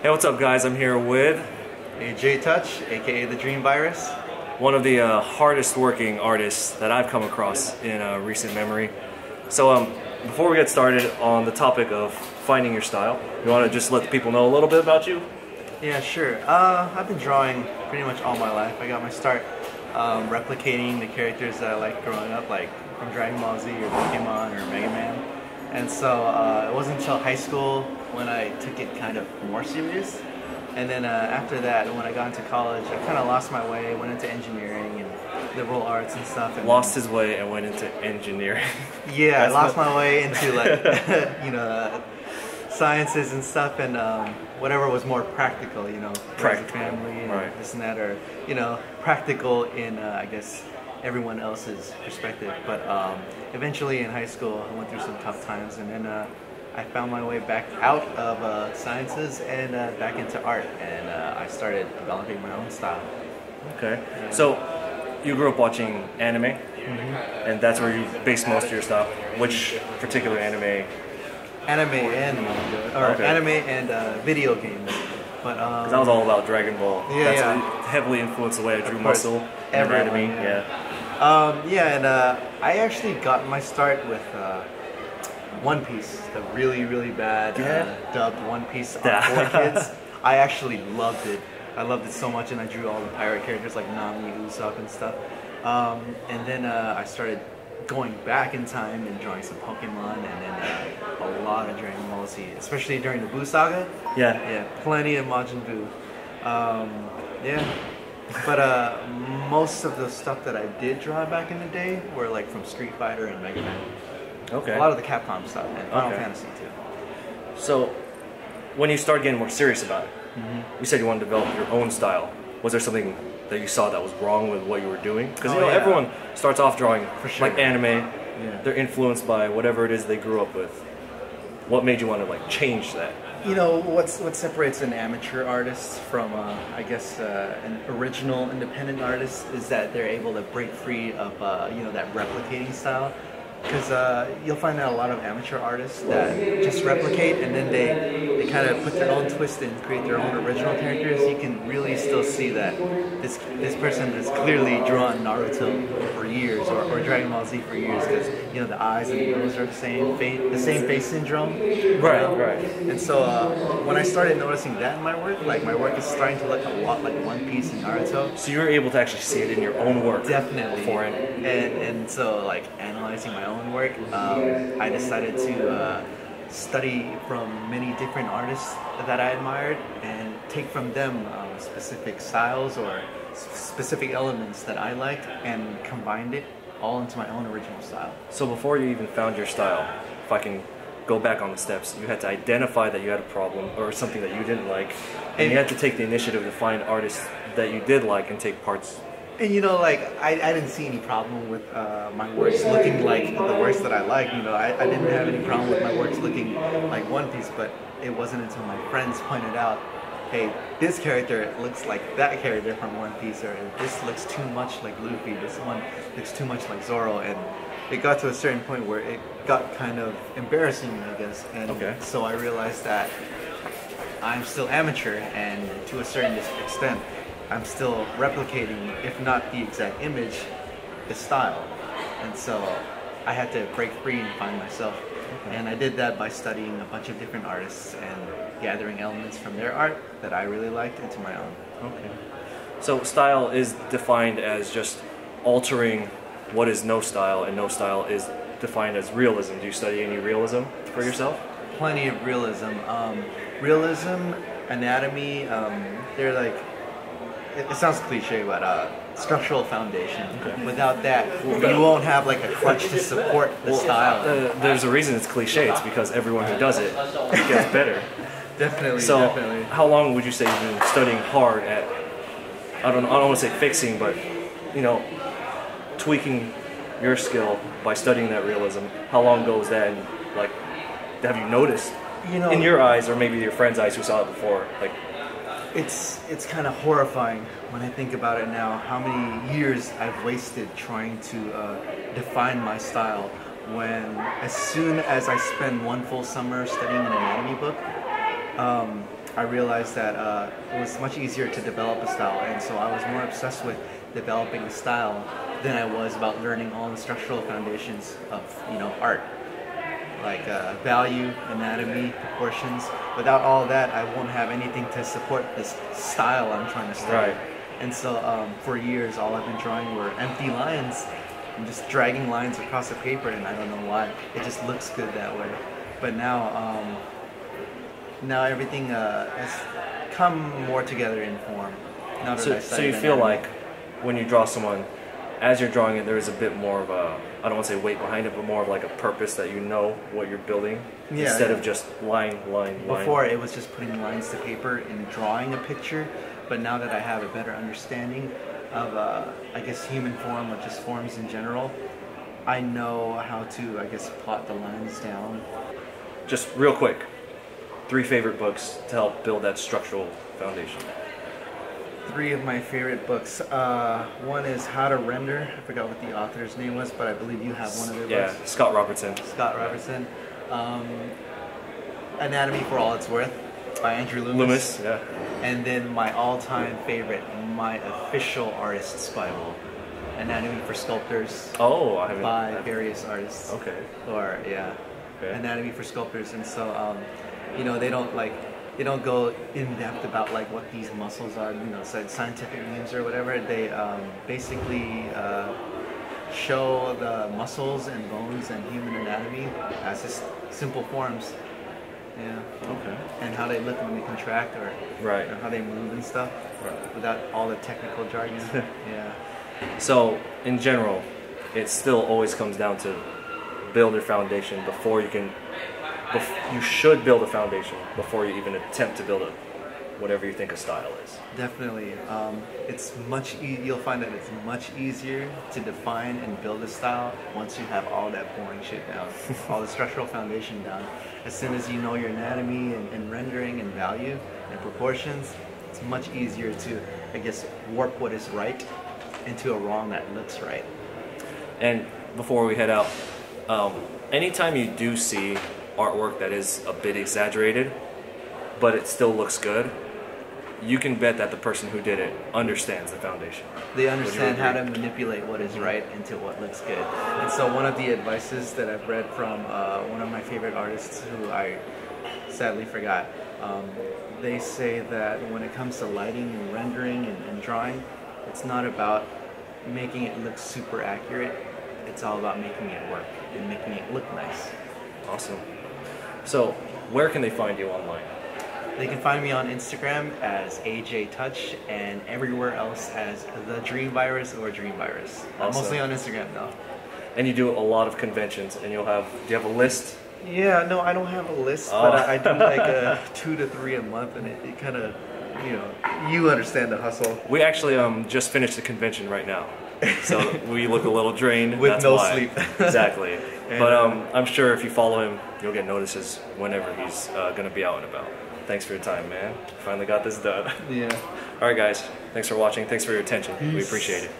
Hey, what's up, guys? I'm here with J Touch, aka the Dream Virus. one of the hardest working artists that I've come across in recent memory. So, before we get started on the topic of finding your style, you want to just let the people know a little bit about you? Yeah, sure. I've been drawing pretty much all my life. I got my start replicating the characters that I liked growing up, like from Dragon Ball Z or Pokemon or Mega Man. And so it wasn't until high school when I took it kind of more serious. And then after that, when I got into college, I kind of lost my way, went into engineering and liberal arts and stuff. And Lost his way and went into engineering. yeah, I lost my way into like, sciences and stuff, and whatever was more practical, Practical, family and right. this and that, or practical in I guess everyone else's perspective. But eventually in high school, I went through some tough times, and then I found my way back out of sciences and back into art, and I started developing my own style. Okay. So, you grew up watching anime, and that's where you base most of your stuff. Which particular anime? Anime and manga, or Okay. anime and video games. But 'Cause I was all about Dragon Ball. Yeah, That's yeah. what heavily influenced the way I drew course. muscle in Everyone, anime. yeah. Yeah. And I actually got my start with One Piece, the really bad dubbed One Piece on 4Kids. I actually loved it. I loved it so much, and I drew all the pirate characters like Nami, Usopp, and stuff. And then I started going back in time and drawing some Pokemon, and then a lot of Dragon Ball Z, especially during the Buu saga. Yeah. Yeah, plenty of Majin Buu. Yeah. But most of the stuff that I did draw back in the day were like from Street Fighter and Mega Man. Okay. A lot of the Capcom stuff and Final Okay. Fantasy too. So, when you started getting more serious about it, you said you wanted to develop your own style. Was there something that you saw that was wrong with what you were doing? Because Oh, yeah. everyone starts off drawing For sure. like anime. Yeah. They're influenced by whatever it is they grew up with. What made you want to like change that? What separates an amateur artist from, I guess, an original independent artist is that they're able to break free of, that replicating style. Because you'll find that a lot of amateur artists that just replicate, and then they kind of put their own twist and create their own original characters. You can really still see that this person has clearly drawn Naruto for years, or Dragon Ball Z for years, because the eyes and the nose are the same face syndrome. Right. And so when I started noticing that in my work, like my work is starting to look a lot like One Piece and Naruto. So you were able to actually see it in your own work. Definitely. Beforehand. And so like analyzing my own work, I decided to study from many different artists that I admired and take from them specific styles or specific elements that I liked and combined it all into my own original style. So before you even found your style, if I can go back on the steps, you had to identify that you had a problem or something that you didn't like, and you had to take the initiative to find artists that you did like and take parts. And I didn't see any problem with my works looking like the works that I like. I didn't have any problem with my works looking like One Piece, but it wasn't until my friends pointed out, hey, this character looks like that character from One Piece, or this looks too much like Luffy, this one looks too much like Zoro, and it got to a certain point where it got kind of embarrassing, I guess, and so I realized that I'm still amateur, and to a certain extent, I'm still replicating, if not the exact image, the style. And so I had to break free and find myself. And I did that by studying a bunch of different artists and gathering elements from their art that I really liked into my own. Okay. So style is defined as just altering what is no style, and no style is defined as realism. Do you study any realism for yourself? Plenty of realism. Realism, anatomy, they're like, it sounds cliche, but structural foundation. Okay. Without that, you won't have like a crutch to support the style. There's a reason it's cliche. It's because everyone who does it gets better. Definitely. How long would you say you've been studying hard at? I don't want to say fixing, but tweaking your skill by studying that realism. How long ago was that? And like, have you noticed in your eyes, or maybe your friend's eyes who saw it before, like? It's kind of horrifying when I think about it now, how many years I've wasted trying to define my style, when as soon as I spend one full summer studying an anatomy book, I realized that it was much easier to develop a style, and so I was more obsessed with developing a style than I was about learning all the structural foundations of art, like value, anatomy, proportions. Without all that, I won't have anything to support this style I'm trying to study. Right. And so for years, all I've been drawing were empty lines. I'm just dragging lines across the paper, and I don't know why. It just looks good that way. But now everything has come more together in form. Now that I So studied you feel anatomy. like when you draw someone, as you're drawing it, there is a bit more of a, I don't want to say weight behind it, but more of like a purpose that you know what you're building, instead of just line. Before, it was just putting lines to paper and drawing a picture, but now that I have a better understanding of, I guess, human form or just forms in general, I know how to, I guess, plot the lines down. Just real quick, 3 favorite books to help build that structural foundation. 3 of my favorite books. One is How to Render. I forgot what the author's name was, but I believe you have one of their books. Yeah, Scott Robertson. Scott Robertson. Anatomy for All It's Worth by Andrew Loomis. Yeah. And then my all-time favorite, my official artist's Bible, Anatomy for Sculptors. Oh, I haven't. By various artists. Okay. Or yeah, Okay. Anatomy for Sculptors. And so, they don't go in depth about like what these muscles are, scientific names or whatever. They basically show the muscles and bones and human anatomy as just simple forms. Yeah. Okay. And how they look when they contract or how they move and stuff, without all the technical jargon. Yeah. So, in general, it still always comes down to build your foundation before you can. You should build a foundation before you even attempt to build whatever you think a style is. Definitely. It's you'll find that it's much easier to define and build a style once you have all that boring shit down, all the structural foundation down. As soon as you know your anatomy and rendering and value and proportions, it's much easier to, I guess, warp what is right into a wrong that looks right. And before we head out, anytime you do see artwork that is a bit exaggerated, but it still looks good, you can bet that the person who did it understands the foundation. They understand how to manipulate what is right into what looks good. And so one of the advices that I've read from one of my favorite artists who I sadly forgot, they say that when it comes to lighting and rendering and drawing, it's not about making it look super accurate. It's all about making it work and making it look nice. Awesome. So, where can they find you online? They can find me on Instagram as AJ Touch and everywhere else as The Dream Virus or Dream Virus. Awesome. Mostly on Instagram though. And you do a lot of conventions, and do you have a list? Yeah, no, I don't have a list, but I do like 2 to 3 a month, and it kind of, you understand the hustle. We actually just finished the convention right now, so we look a little drained. With That's no why. sleep. Exactly. But I'm sure if you follow him, you'll get notices whenever he's going to be out and about. Thanks for your time, man. Finally got this done. Yeah. All right, guys. Thanks for watching. Thanks for your attention. Peace. We appreciate it.